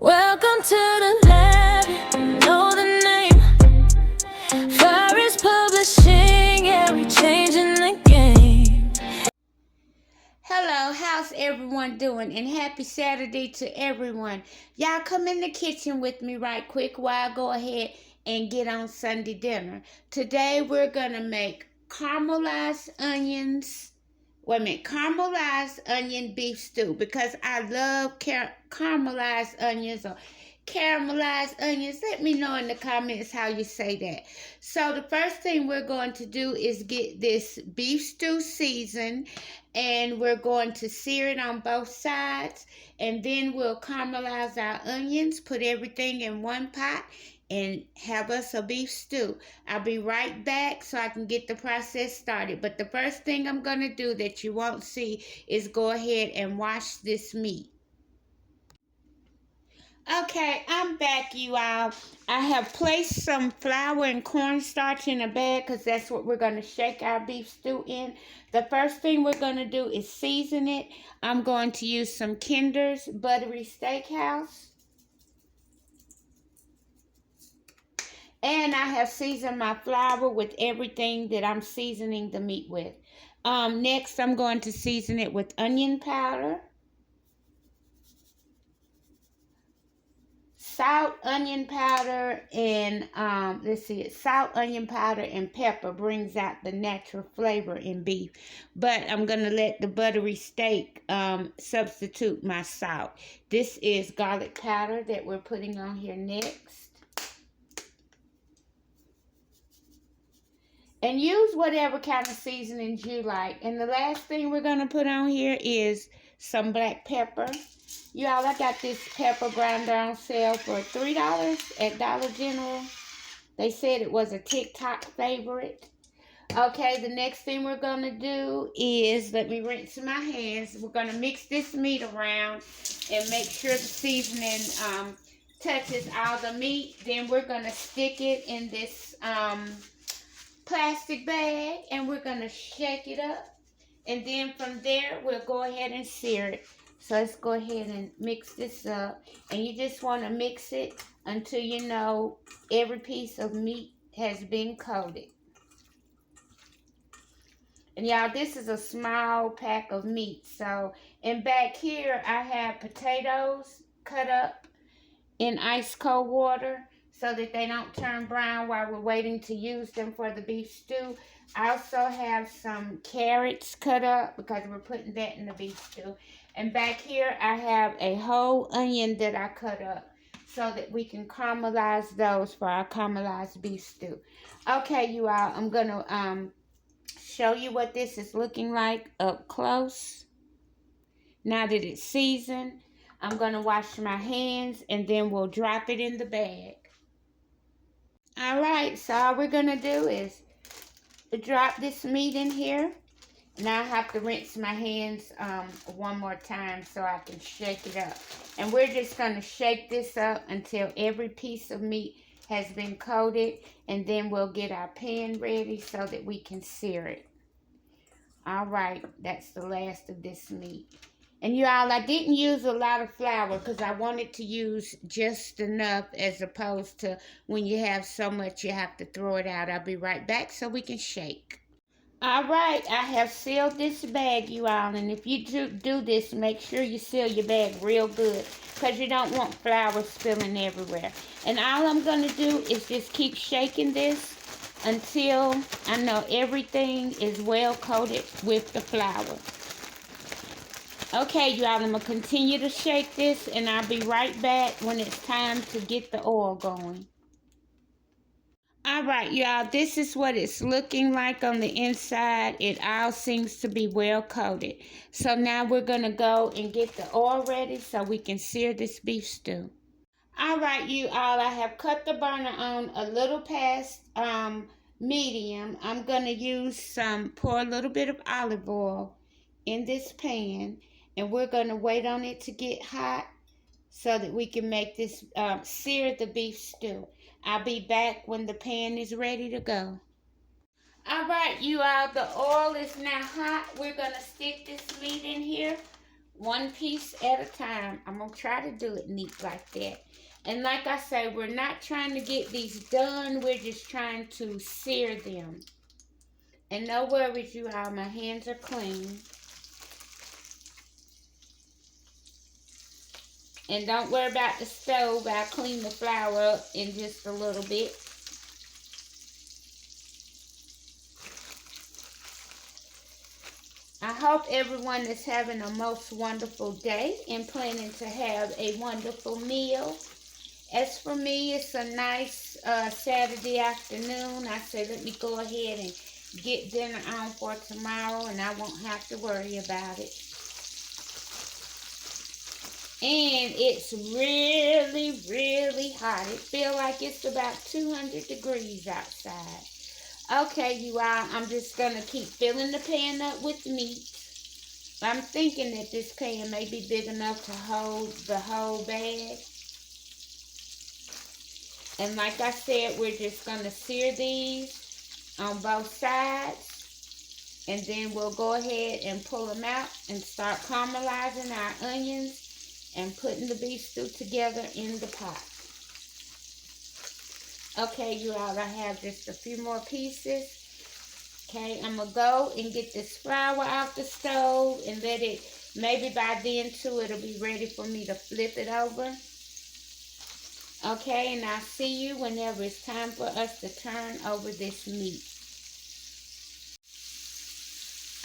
Welcome to the lab, you know the name. Fire is publishing, yeah, we changing the game. Hello, how's everyone doing? And happy Saturday to everyone. Y'all come in the kitchen with me right quick while I go ahead and get on Sunday dinner. Today we're going to make caramelized onion beef stew because I love caramelized onions or caramelized onions. Let me know in the comments how you say that. So the first thing we're going to do is get this beef stew seasoned, and we're going to sear it on both sides, and then we'll caramelize our onions, put everything in one pot, and have us a beef stew. I'll be right back so I can get the process started. But the first thing I'm going to do that you won't see is go ahead and wash this meat. Okay, I'm back, you all. I have placed some flour and cornstarch in a bag because that's what we're going to shake our beef stew in. The first thing we're going to do is season it. I'm going to use some Kinder's Buttery Steakhouse. And I have seasoned my flour with everything that I'm seasoning the meat with. Next, I'm going to season it with onion powder, salt, onion powder, and salt, onion powder, and pepper brings out the natural flavor in beef. But I'm gonna let the buttery steak substitute my salt. This is garlic powder that we're putting on here next. And use whatever kind of seasonings you like. And the last thing we're gonna put on here is some black pepper. Y'all, I got this pepper grinder on sale for $3 at Dollar General. They said it was a TikTok favorite. Okay, the next thing we're going to do is, let me rinse my hands. We're going to mix this meat around and make sure the seasoning touches all the meat. Then we're going to stick it in this plastic bag, and we're going to shake it up. And then from there, we'll go ahead and sear it. So let's go ahead and mix this up. And you just want to mix it until you know every piece of meat has been coated. And y'all, this is a small pack of meat. So, and back here, I have potatoes cut up in ice cold water so that they don't turn brown while we're waiting to use them for the beef stew. I also have some carrots cut up because we're putting that in the beef stew. And back here, I have a whole onion that I cut up so that we can caramelize those for our caramelized beef stew. Okay, you all, I'm going to show you what this is looking like up close. Now that it's seasoned, I'm going to wash my hands, and then we'll drop it in the bag. All right, so all we're going to do is drop this meat in here. Now I have to rinse my hands one more time so I can shake it up. And we're just going to shake this up until every piece of meat has been coated. And then we'll get our pan ready so that we can sear it. All right, that's the last of this meat. And y'all, I didn't use a lot of flour because I wanted to use just enough, as opposed to when you have so much you have to throw it out. I'll be right back so we can shake. All right, I have sealed this bag, you all, and if you do this, make sure you seal your bag real good because you don't want flour spilling everywhere. And all I'm going to do is just keep shaking this until I know everything is well coated with the flour. Okay, you all, I'm going to continue to shake this, and I'll be right back when it's time to get the oil going. All right, y'all, this is what it's looking like on the inside. It all seems to be well coated. So now we're going to go and get the oil ready so we can sear this beef stew. All right, you all, I have cut the burner on a little past medium. I'm going to pour a little bit of olive oil in this pan, and we're going to wait on it to get hot so that we can make this, sear the beef stew. I'll be back when the pan is ready to go. All right, you all, the oil is now hot. We're going to stick this meat in here one piece at a time. I'm going to try to do it neat like that. And like I say, we're not trying to get these done. We're just trying to sear them. And no worries, you all. My hands are clean. And don't worry about the stove. I'll clean the flour up in just a little bit. I hope everyone is having a most wonderful day and planning to have a wonderful meal. As for me, it's a nice Saturday afternoon. I said, let me go ahead and get dinner on for tomorrow, and I won't have to worry about it. And it's really, really hot. It feels like it's about 200 degrees outside. Okay, you all, I'm just going to keep filling the pan up with meat. I'm thinking that this pan may be big enough to hold the whole bag. And like I said, we're just going to sear these on both sides. And then we'll go ahead and pull them out and start caramelizing our onions and putting the beef stew together in the pot. Okay, you all, I have just a few more pieces. Okay, I'm going to go and get this flour off the stove and let it, maybe by then too, it'll be ready for me to flip it over. Okay, and I'll see you whenever it's time for us to turn over this meat.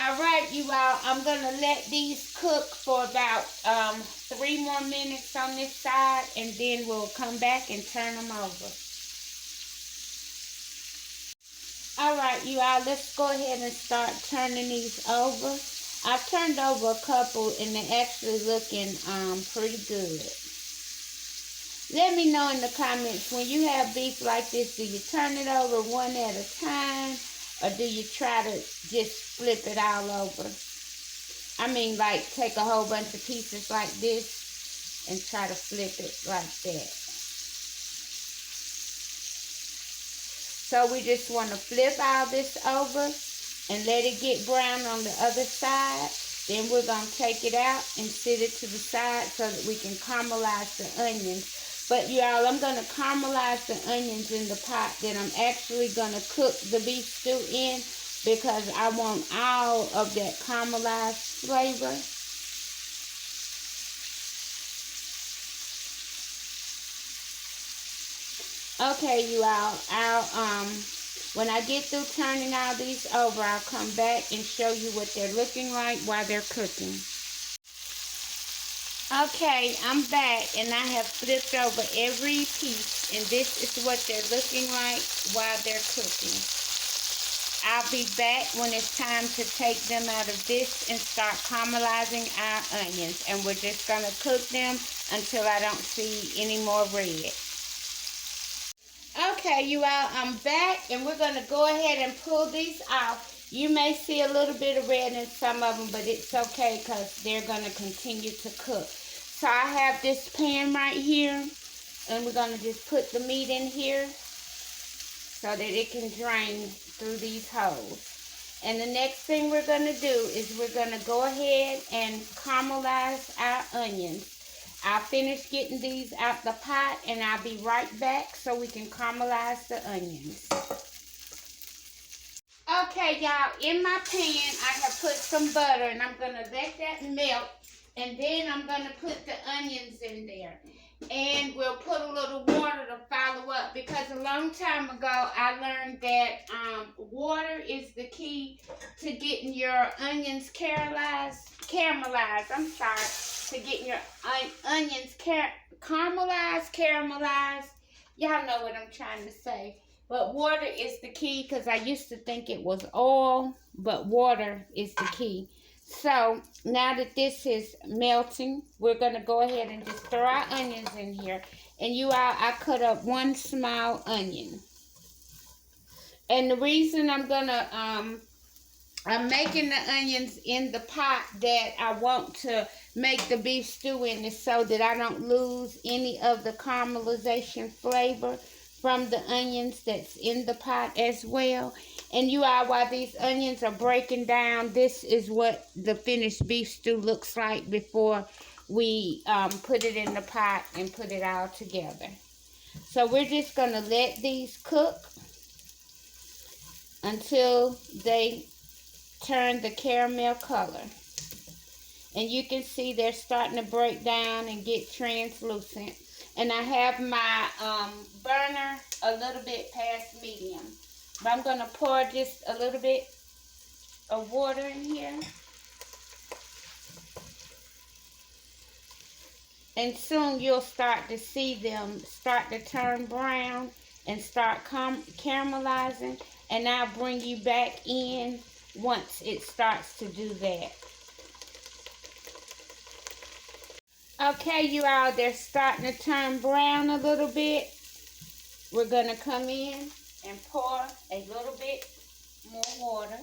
Alright, you all, I'm going to let these cook for about 3 more minutes on this side, and then we'll come back and turn them over. Alright, you all, let's go ahead and start turning these over. I've turned over a couple, and they're actually looking pretty good. Let me know in the comments, when you have beef like this, do you turn it over one at a time, or do you try to just flip it all over? I mean, like, take a whole bunch of pieces like this and try to flip it like that. So we just want to flip all this over and let it get brown on the other side. Then we're going to take it out and sit it to the side so that we can caramelize the onions. But y'all, I'm going to caramelize the onions in the pot that I'm actually going to cook the beef stew in, because I want all of that caramelized flavor. Okay, you all, when I get through turning all these over, I'll come back and show you what they're looking like while they're cooking. Okay, I'm back, and I have flipped over every piece, and this is what they're looking like while they're cooking. I'll be back when it's time to take them out of this and start caramelizing our onions, and we're just going to cook them until I don't see any more red. Okay, you all, I'm back, and we're going to go ahead and pull these off. You may see a little bit of red in some of them, but it's okay because they're going to continue to cook. So I have this pan right here, and we're going to just put the meat in here so that it can drain through these holes. And the next thing we're going to do is we're going to go ahead and caramelize our onions. I'll finish getting these out the pot, and I'll be right back so we can caramelize the onions. Okay, y'all, in my pan, I have put some butter, and I'm going to let that melt, and then I'm going to put the onions in there. And we'll put a little water to follow up, because a long time ago, I learned that water is the key to getting your onions caramelized. To getting your onions caramelized. Y'all know what I'm trying to say. But water is the key, because I used to think it was oil, but water is the key. So now that this is melting, we're going to go ahead and just throw our onions in here. And you all, I cut up 1 small onion. And the reason I'm making the onions in the pot that I want to make the beef stew in is so that I don't lose any of the caramelization flavor from the onions that's in the pot as well. And you all, while these onions are breaking down, this is what the finished beef stew looks like before we put it in the pot and put it all together. So we're just going to let these cook until they turn the caramel color. And you can see they're starting to break down and get translucent. And I have my burner a little bit past medium. But I'm going to pour just a little bit of water in here. And soon you'll start to see them start to turn brown and start caramelizing. And I'll bring you back in once it starts to do that. Okay, you all, they're starting to turn brown a little bit. We're going to come in and pour a little bit more water.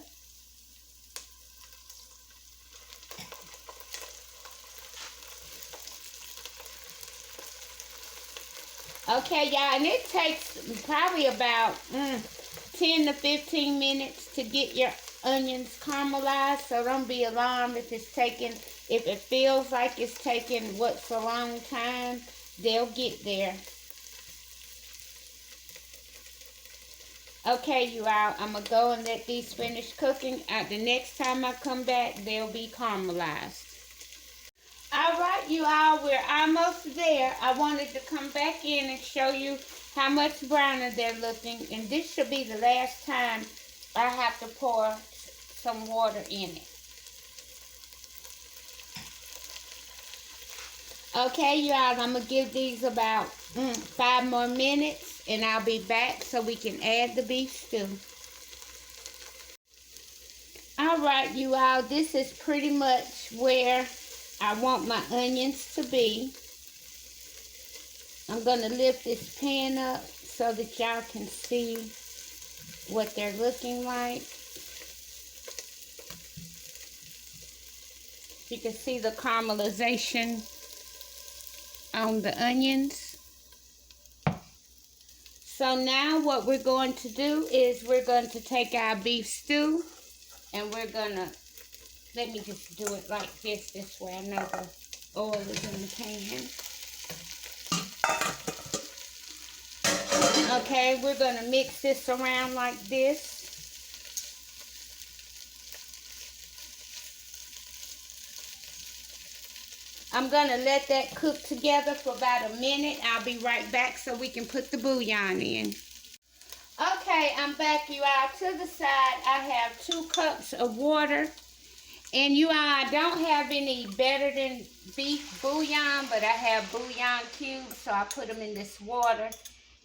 Okay, y'all, and it takes probably about 10 to 15 minutes to get your onions caramelized, so don't be alarmed if it feels like it's taking what's a long time. They'll get there. Okay, you all, I'm going to go and let these finish cooking. The next time I come back, they'll be caramelized. All right, you all, we're almost there. I wanted to come back in and show you how much browner they're looking. And this should be the last time I have to pour some water in it. Okay, you all, I'm going to give these about 5 more minutes. And I'll be back so we can add the beef stew. All right, you all, this is pretty much where I want my onions to be. I'm going to lift this pan up so that y'all can see what they're looking like. You can see the caramelization on the onions. So now what we're going to do is we're going to take our beef stew and we're going to, let me just do it like this way. I know the oil is in the pan. Okay, we're going to mix this around like this. I'm going to let that cook together for about a minute. I'll be right back so we can put the bouillon in. Okay, I'm back, you all. To the side, I have 2 cups of water. And you all, I don't have any better than beef bouillon, but I have bouillon cubes, so I put them in this water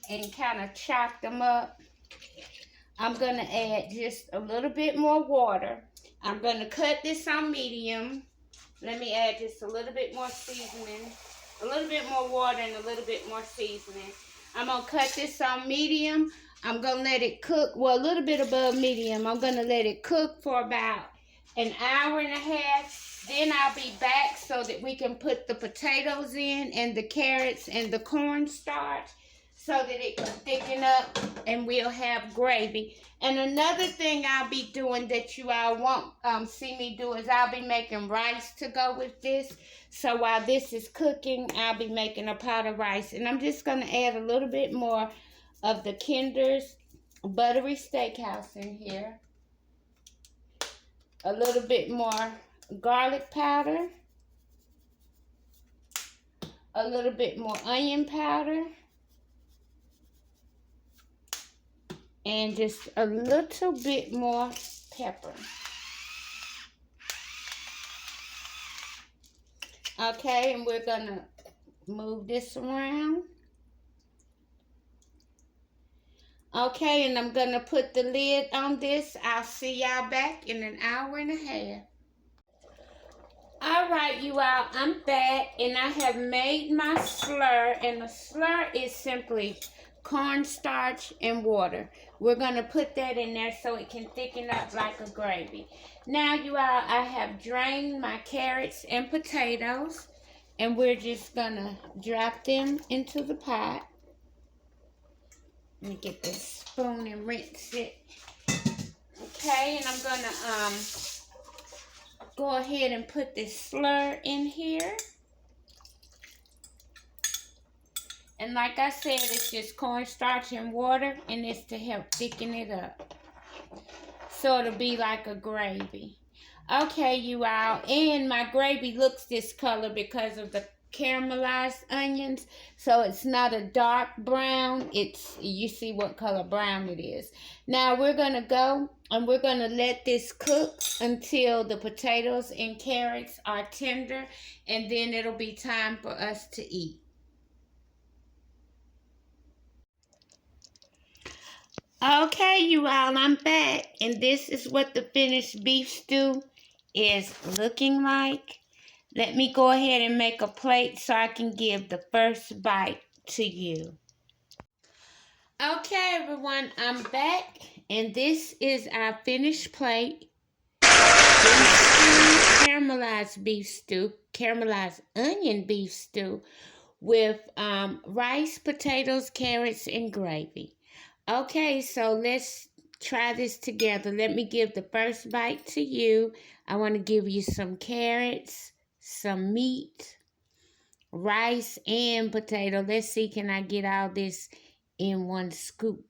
and kind of chop them up. I'm going to add just a little bit more water. I'm going to cut this on medium. Let me add just a little bit more seasoning, a little bit more water and a little bit more seasoning. I'm going to cut this on medium. I'm going to let it cook, well, a little bit above medium. I'm going to let it cook for about an hour and a half. Then I'll be back so that we can put the potatoes in and the carrots and the cornstarch so that it can thicken up and we'll have gravy. And another thing I'll be doing that you all won't see me do is I'll be making rice to go with this. So while this is cooking, I'll be making a pot of rice. And I'm just going to add a little bit more of the Kinder's Buttery Steakhouse in here. A little bit more garlic powder. A little bit more onion powder. And just a little bit more pepper. Okay, and we're gonna move this around. Okay, and I'm gonna put the lid on this. I'll see y'all back in an hour and a half. All right, you all, I'm back and I have made my slur, and the slur is simply cornstarch and water. We're going to put that in there so it can thicken up like a gravy. Now, you all, I have drained my carrots and potatoes, and we're just going to drop them into the pot. Let me get this spoon and rinse it. Okay, and I'm gonna go ahead and put this slur in here. And like I said, it's just cornstarch and water, and it's to help thicken it up. So it'll be like a gravy. Okay, you all, and my gravy looks this color because of the caramelized onions. So it's not a dark brown. You see what color brown it is. Now we're gonna go and we're gonna let this cook until the potatoes and carrots are tender, and then it'll be time for us to eat. Okay, you all, I'm back, and this is what the finished beef stew is looking like. Let me go ahead and make a plate so I can give the first bite to you. Okay, everyone, I'm back, and this is our finished plate. Caramelized beef stew, caramelized onion beef stew with rice, potatoes, carrots, and gravy. Okay, so let's try this together. Let me give the first bite to you. I want to give you some carrots, some meat, rice, and potato. Let's see, can I get all this in one scoop?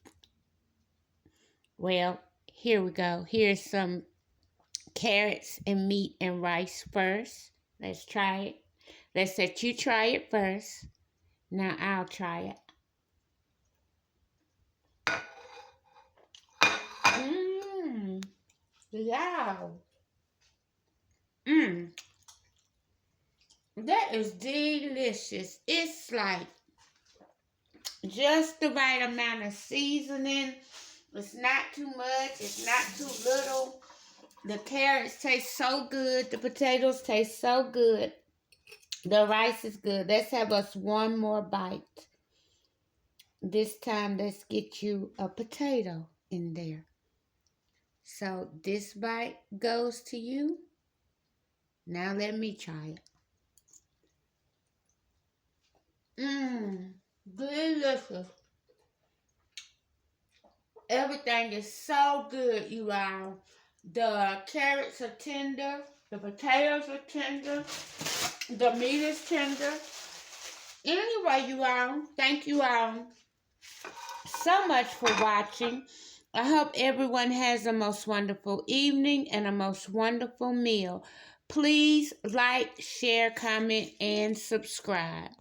Well, here we go. Here's some carrots and meat and rice first. Let's try it. Let's let you try it first. Now I'll try it. Wow. That is delicious. It's like just the right amount of seasoning. It's not too much. It's not too little. The carrots taste so good. The potatoes taste so good. The rice is good. Let's have us one more bite. This time, let's get you a potato in there. So this bite goes to you. Now let me try it. Delicious. Everything is so good, you all. The carrots are tender. The potatoes are tender. The meat is tender. Anyway, you all, thank you all so much for watching. I hope everyone has a most wonderful evening and a most wonderful meal. Please like, share, comment, and subscribe.